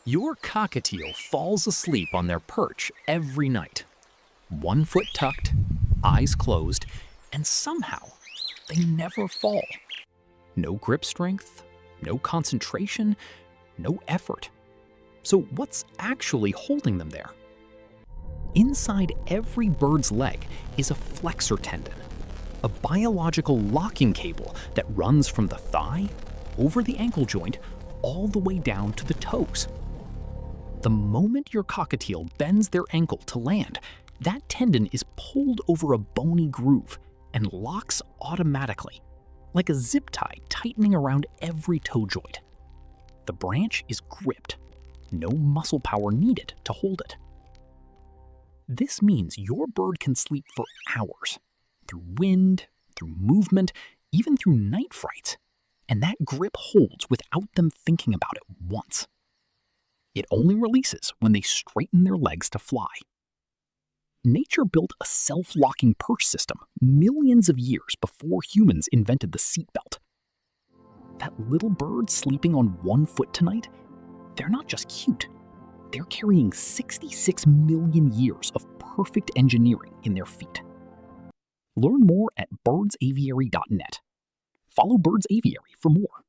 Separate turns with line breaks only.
Your cockatiel falls asleep on their perch every night. One foot tucked, eyes closed, and somehow they never fall. No grip strength, no concentration, no effort. So what's actually holding them there? Inside every bird's leg is a flexor tendon, a biological locking cable that runs from the thigh, over the ankle joint, all the way down to the toes. The moment your cockatiel bends their ankle to land, that tendon is pulled over a bony groove and locks automatically, like a zip tie tightening around every toe joint. The branch is gripped, no muscle power needed to hold it. This means your bird can sleep for hours, through wind, through movement, even through night frights, and that grip holds without them thinking about it once. It only releases when they straighten their legs to fly. Nature built a self-locking perch system millions of years before humans invented the seatbelt. That little bird sleeping on one foot tonight, they're not just cute. They're carrying 66 million years of perfect engineering in their feet. Learn more at birdsaviary.net. Follow Birds Aviary for more.